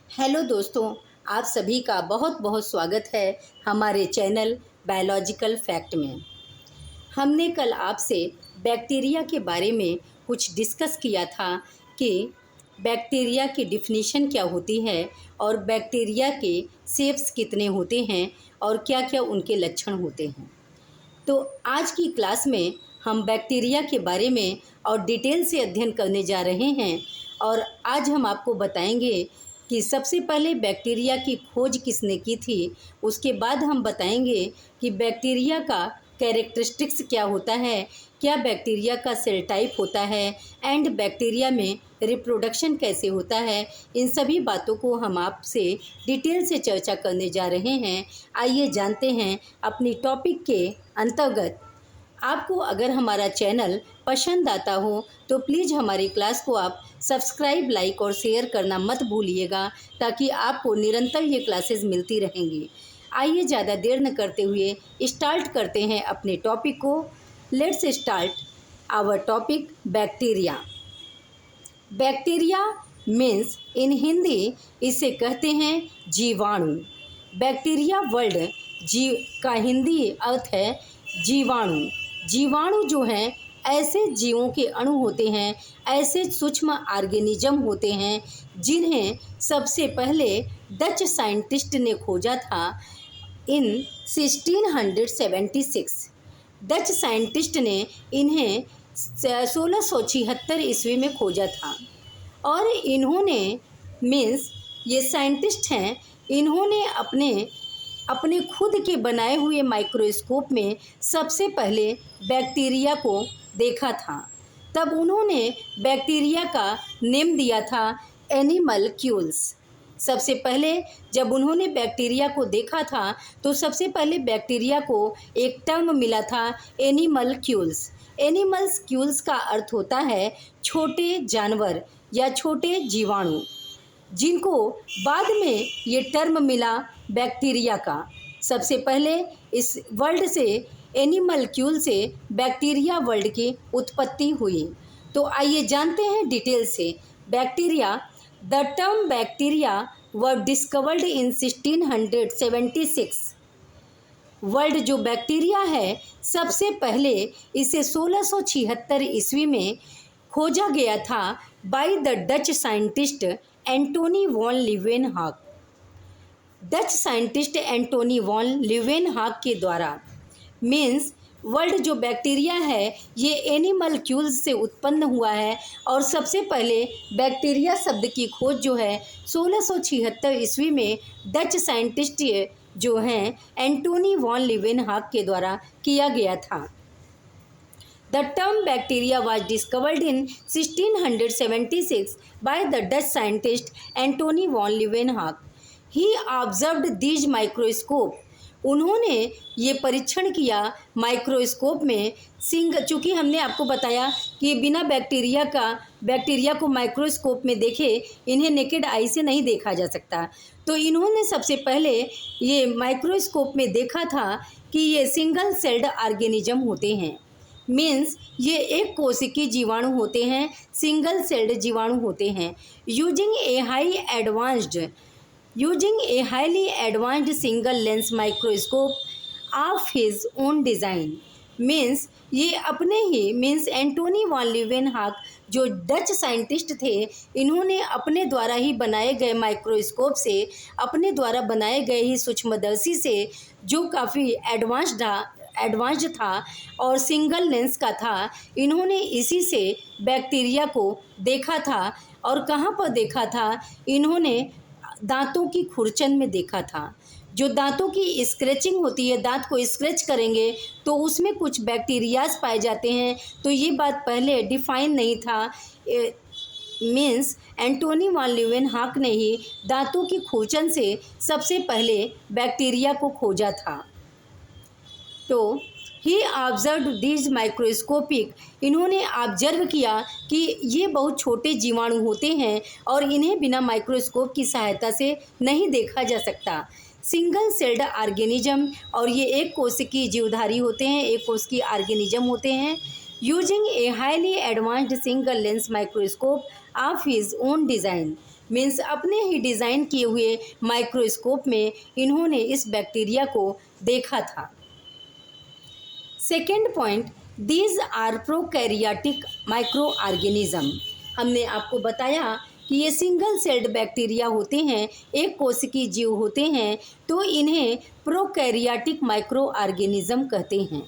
Hello दोस्तों, आप सभी का बहुत बहुत स्वागत है हमारे चैनल बायोलॉजिकल फैक्ट में। हमने कल आपसे बैक्टीरिया के बारे में कुछ डिस्कस किया था कि बैक्टीरिया की डिफिनीशन क्या होती है और बैक्टीरिया के शेप्स कितने होते हैं और क्या क्या उनके लक्षण होते हैं। तो आज की क्लास में हम बैक्टीरिया के बारे में और डिटेल से अध्ययन करने जा रहे हैं और आज हम आपको बताएंगे कि सबसे पहले बैक्टीरिया की खोज किसने की थी। उसके बाद हम बताएंगे कि बैक्टीरिया का कैरेक्टरिस्टिक्स क्या होता है, क्या बैक्टीरिया का सेल टाइप होता है एंड बैक्टीरिया में रिप्रोडक्शन कैसे होता है। इन सभी बातों को हम आपसे डिटेल से चर्चा करने जा रहे हैं। आइए जानते हैं अपनी टॉपिक के अंतर्गत। आपको अगर हमारा चैनल पसंद आता हो तो प्लीज़ हमारी क्लास को आप सब्सक्राइब, लाइक और शेयर करना मत भूलिएगा ताकि आपको निरंतर ये क्लासेस मिलती रहेंगी। आइए ज़्यादा देर न करते हुए स्टार्ट करते हैं अपने टॉपिक को। Let's start our topic bacteria. Bacteria means in Hindi इसे कहते हैं जीवाणु। बैक्टीरिया वर्ड जीव का हिंदी अर्थ है जीवाणु। जीवाणु जो हैं ऐसे जीवों के अणु होते हैं, ऐसे सूक्ष्म ऑर्गेनिज्म होते हैं जिन्हें सबसे पहले डच साइंटिस्ट ने खोजा था इन 1676। डच साइंटिस्ट ने इन्हें 1676 ईस्वी में खोजा था और इन्होंने मीन्स ये साइंटिस्ट हैं, इन्होंने अपने खुद के बनाए हुए माइक्रोस्कोप में सबसे पहले बैक्टीरिया को देखा था। तब उन्होंने बैक्टीरिया का नेम दिया था एनिमलक्यूल्स। सबसे पहले जब उन्होंने बैक्टीरिया को देखा था तो सबसे पहले बैक्टीरिया को एक टर्म मिला था एनिमलक्यूल्स। एनिमल्स का अर्थ होता है छोटे जानवर या छोटे जीवाणु, जिनको बाद में ये टर्म मिला बैक्टीरिया का। सबसे पहले इस वर्ल्ड से एनिमलक्यूल से बैक्टीरिया वर्ल्ड की उत्पत्ति हुई। तो आइए जानते हैं डिटेल से। Bacteria, the term bacteria were discovered in 1676। World जो बैक्टीरिया है सबसे पहले इसे 1676 ईस्वी में खोजा गया था by the Dutch scientist Antony von Leeuwenhoek. Dutch scientist Antony von Leeuwenhoek के द्वारा। मीन्स वर्ल्ड जो बैक्टीरिया है ये एनिमलक्यूल्स से उत्पन्न हुआ है और सबसे पहले बैक्टीरिया शब्द की खोज जो है 1676 ईस्वी में डच साइंटिस्ट जो हैं एंटोनी वॉन लीवेनहॉक के द्वारा किया गया था। The term bacteria was discovered in 1676 by the Dutch scientist Antony van Leeuwenhoek. He observed these microscope. उन्होंने ये परीक्षण किया माइक्रोस्कोप में। चूँकि हमने आपको बताया कि बिना बैक्टीरिया को माइक्रोस्कोप में देखे इन्हें नेकेड आई से नहीं देखा जा सकता। तो इन्होंने सबसे पहले ये माइक्रोस्कोप में देखा था कि ये सिंगल सेल्ड ऑर्गेनिज्म होते हैं। मीन्स ये एक कोशिकीय जीवाणु होते हैं, सिंगल सेल्ड जीवाणु होते हैं। Using a highly advanced single lens microscope of his own design. Means ये अपने ही एंटोनी वॉन लीवेनहॉक जो डच साइंटिस्ट थे, इन्होंने अपने द्वारा ही बनाए गए माइक्रोस्कोप से, अपने द्वारा बनाए गए ही सूक्ष्मदर्शी से जो काफ़ी एडवांस्ड था और सिंगल लेंस का था, इन्होंने इसी से बैक्टीरिया को देखा था। और कहाँ पर देखा था? इन्होंने दांतों की खुरचन में देखा था। जो दांतों की स्क्रैचिंग होती है, दांत को स्क्रैच करेंगे तो उसमें कुछ बैक्टीरियाज पाए जाते हैं। तो ये बात पहले डिफाइन नहीं था। मीन्स एंटोनी वॉन लीवेनहॉक ने ही दांतों की खुरचन से सबसे पहले बैक्टीरिया को खोजा था। तो ही ऑब्जर्व दीज माइक्रोस्कोपिक, इन्होंने ऑब्जर्व किया कि ये बहुत छोटे जीवाणु होते हैं और इन्हें बिना माइक्रोस्कोप की सहायता से नहीं देखा जा सकता। सिंगल सेल्ड ऑर्गेनिज्म, और ये एक कोशिकीय जीवधारी होते हैं, एक कोशिकीय ऑर्गेनिज्म होते हैं। Using a highly advanced single lens microscope of his own design, means अपने ही डिज़ाइन किए हुए माइक्रोस्कोप में इन्होंने इस बैक्टीरिया को देखा था। Second point, these are prokaryotic micro organism. हमने आपको बताया कि ये सिंगल सेल्ड बैक्टीरिया होते हैं, एक कोशिकीय जीव होते हैं, तो इन्हें प्रोकैरियोटिक माइक्रो ऑर्गेनिज्म कहते हैं।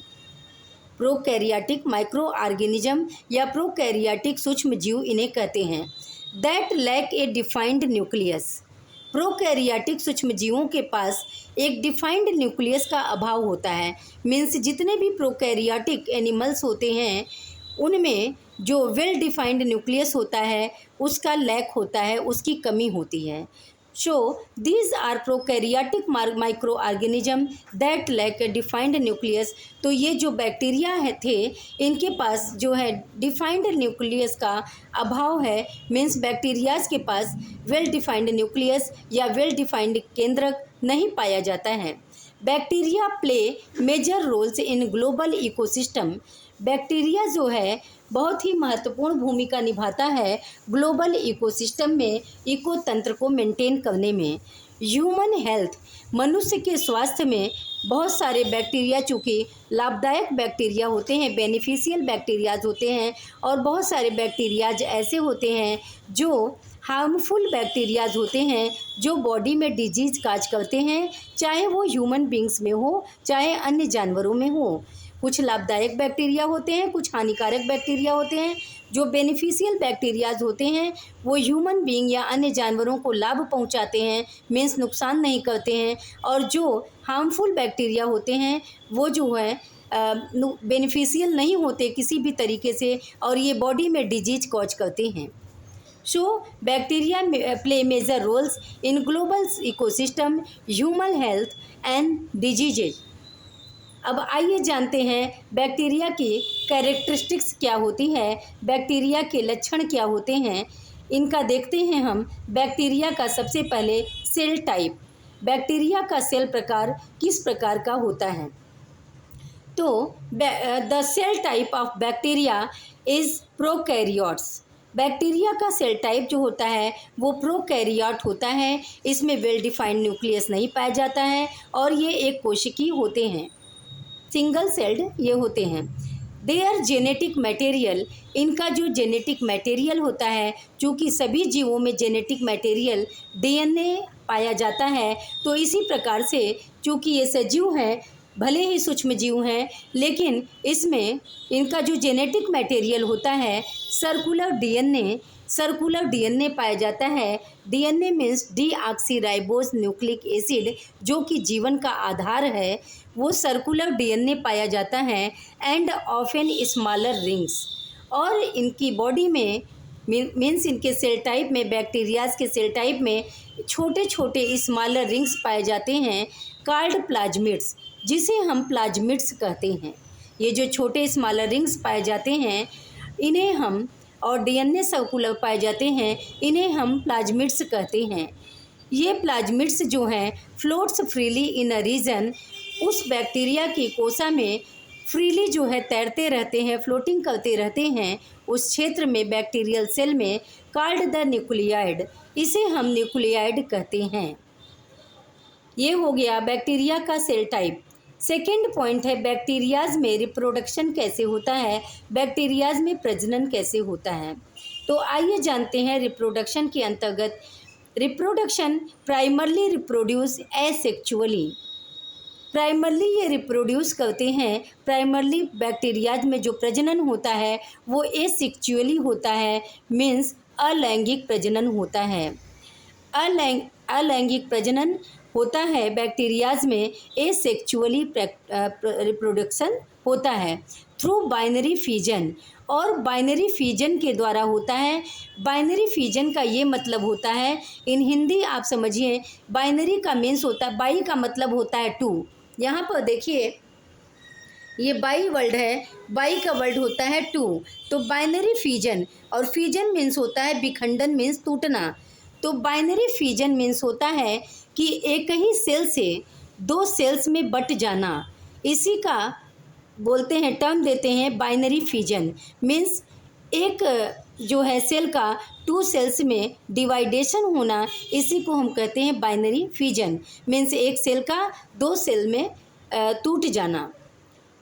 प्रोकैरियोटिक माइक्रो ऑर्गेनिज्म या प्रोकैरियोटिक सूक्ष्म जीव इन्हें कहते हैं। That lack a defined nucleus. Prokaryotic सूक्ष्म जीवों के पास एक डिफाइंड न्यूक्लियस का अभाव होता है। मीन्स जितने भी प्रोकैरियोटिक एनिमल्स होते हैं उनमें जो वेल डिफाइंड न्यूक्लियस होता है उसका लैक होता है, उसकी कमी होती है। So these are prokaryotic micro organism that lack a defined nucleus. तो ये जो बैक्टीरिया है थे इनके पास जो है डिफाइंड न्यूक्लियस का अभाव है। मीन्स बैक्टीरियाज के पास वेल डिफाइंड न्यूक्लियस या वेल डिफाइंड केंद्रक नहीं पाया जाता है। Bacteria play major roles in global ecosystem. Bacteria जो है बहुत ही महत्वपूर्ण भूमिका निभाता है ग्लोबल इकोसिस्टम में, इको तंत्र को मेंटेन करने में। ह्यूमन हेल्थ, मनुष्य के स्वास्थ्य में बहुत सारे बैक्टीरिया चूँकि लाभदायक बैक्टीरिया होते हैं, बेनिफिशियल बैक्टीरियाज होते हैं, और बहुत सारे बैक्टीरियाज ऐसे होते हैं जो हार्मफुल बैक्टीरियाज होते हैं जो बॉडी में डिजीज काज करते हैं, चाहे वो ह्यूमन बींग्स में हो चाहे अन्य जानवरों में हो। कुछ लाभदायक बैक्टीरिया होते हैं, कुछ हानिकारक बैक्टीरिया होते हैं। जो बेनिफिशियल बैक्टीरियाज होते हैं वो ह्यूमन बीइंग या अन्य जानवरों को लाभ पहुंचाते हैं, मीन्स नुकसान नहीं करते हैं। और जो हार्मफुल बैक्टीरिया होते हैं वो जो है बेनिफिशियल नहीं होते किसी भी तरीके से, और ये बॉडी में डिजीज कॉज करते हैं। So bacteria play major roles in global ecosystem, human health and diseases. अब आइए जानते हैं बैक्टीरिया की कैरेक्टरिस्टिक्स क्या होती है, बैक्टीरिया के लक्षण क्या होते हैं, इनका देखते हैं हम। बैक्टीरिया का सबसे पहले सेल टाइप। बैक्टीरिया का सेल प्रकार किस प्रकार का होता है? तो the cell type of bacteria is prokaryotes. Bacteria का सेल टाइप जो होता है वो प्रोकैरियोट होता है। इसमें वेल डिफाइंड न्यूक्लियस नहीं पाया जाता है और ये एक कोशिकीय होते हैं, सिंगल सेल्ड ये होते हैं। देयर जेनेटिक मटेरियल, इनका जो जेनेटिक मटेरियल होता है, चूँकि सभी जीवों में जेनेटिक मटेरियल डीएनए पाया जाता है, तो इसी प्रकार से चूँकि ये सजीव हैं, भले ही सूक्ष्म जीव हैं, लेकिन इसमें इनका जो जेनेटिक मटेरियल होता है सर्कुलर डीएनए पाया जाता है। DNA means deoxyribose nucleic acid, जो कि जीवन का आधार है, वो सर्कुलर डीएनए पाया जाता है। एंड ऑफन स्मॉलर रिंग्स, और इनकी बॉडी में मीन्स इनके सेल टाइप में, बैक्टीरियाज के सेल टाइप में छोटे छोटे स्मॉलर रिंग्स पाए जाते हैं, कॉल्ड प्लाज्मिड्स, जिसे हम प्लाज्मिड्स कहते हैं। ये जो छोटे स्मॉलर रिंग्स पाए जाते हैं इन्हें हम, और डीएनए सर्कुलर पाए जाते हैं, इन्हें हम प्लाज्मिड्स कहते हैं। ये प्लाज्मिड्स जो हैं floats freely in a region, उस बैक्टीरिया की कोसा में फ्रीली जो है तैरते रहते हैं, फ्लोटिंग करते रहते हैं उस क्षेत्र में, बैक्टीरियल सेल में, कॉल्ड द न्यूक्लियाइड, इसे हम न्यूक्लियाइड कहते हैं। ये हो गया बैक्टीरिया का सेल टाइप। सेकेंड पॉइंट है बैक्टीरियाज में रिप्रोडक्शन कैसे होता है, बैक्टीरियाज में प्रजनन कैसे होता है। तो आइए जानते हैं रिप्रोडक्शन के अंतर्गत। Reproduction primarily reproduce asexually. Primarily ये रिप्रोड्यूस करते हैं, प्राइमरली बैक्टीरियाज में जो प्रजनन होता है वो एसेक्सुअली होता है, मीन्स अलैंगिक प्रजनन होता है। अलैंगिक प्रजनन होता है बैक्टीरियाज में, एसेक्सुअली रिप्रोडक्शन होता है थ्रू बाइनरी फिजन, और बाइनरी फिजन के द्वारा होता है। बाइनरी फिजन का ये मतलब होता है, इन हिंदी आप समझिए, बाइनरी का मीन्स होता है, बाई का मतलब होता है टू। यहाँ पर देखिए ये बाई वर्ड है, बाई का वर्ड होता है टू, तो बाइनरी फिजन, और फिजन मीन्स होता है विखंडन, मीन्स टूटना। तो बाइनरी फिजन मीन्स होता है कि एक ही सेल से दो सेल्स में बट जाना, इसी का बोलते हैं, टर्म देते हैं बाइनरी फिजन। मीन्स एक जो है सेल का 2 सेल्स में डिवाइडेशन होना, इसी को हम कहते हैं बाइनरी फिजन। मीन्स एक सेल का 2 सेल में टूट जाना।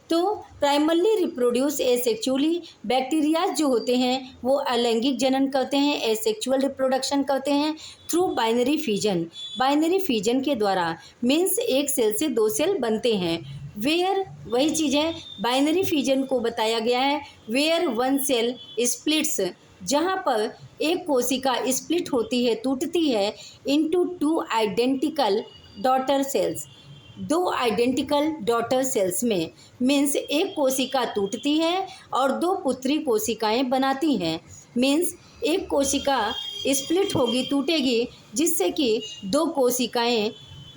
तो प्राइमरली रिप्रोड्यूस एसेक्चुअली बैक्टीरिया जो होते हैं वो अलैंगिक जनन करते हैं, एसेक्चुअल रिप्रोडक्शन करते हैं through binary fission. Binary fission के द्वारा मीन्स एक सेल से 2 सेल बनते हैं। वेयर वही चीज़ है, बाइनरी फिजन को बताया गया है वेयर 1 सेल स्प्लिट्स, जहाँ पर एक कोशिका स्प्लिट होती है, टूटती है into 2 identical daughter sales, 2 identical daughter sales में। मीन्स एक कोशिका टूटती है और 2 पुत्री कोशिकाएं बनाती हैं। मीन्स एक कोशिका स्प्लिट होगी, टूटेगी, जिससे कि 2 कोशिकाएं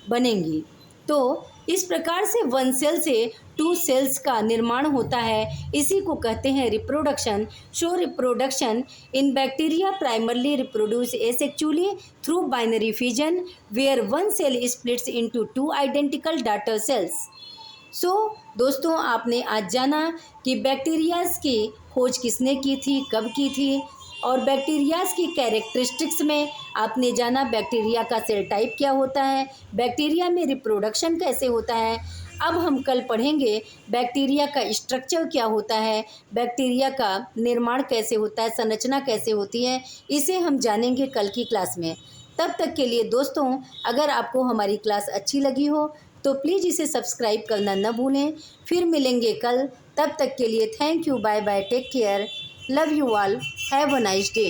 बनेंगी। तो इस प्रकार से 1 सेल से 2 सेल्स का निर्माण होता है, इसी को कहते हैं reproduction. So reproduction in bacteria primarily reproduce asexually through binary fission where 1 cell splits into 2 identical daughter cells. दोस्तों, आपने आज जाना कि बैक्टीरियाज की खोज किसने की थी, कब की थी, और बैक्टीरियाज की कैरेक्टरिस्टिक्स में आपने जाना बैक्टीरिया का सेल टाइप क्या होता है, बैक्टीरिया में रिप्रोडक्शन कैसे होता है। अब हम कल पढ़ेंगे बैक्टीरिया का स्ट्रक्चर क्या होता है, बैक्टीरिया का निर्माण कैसे होता है, संरचना कैसे होती है, इसे हम जानेंगे कल की क्लास में। तब तक के लिए दोस्तों, अगर आपको हमारी क्लास अच्छी लगी हो तो प्लीज़ इसे सब्सक्राइब करना न भूलें। फिर मिलेंगे कल, तब तक के लिए thank you, bye bye, take care, love you all, have a nice day.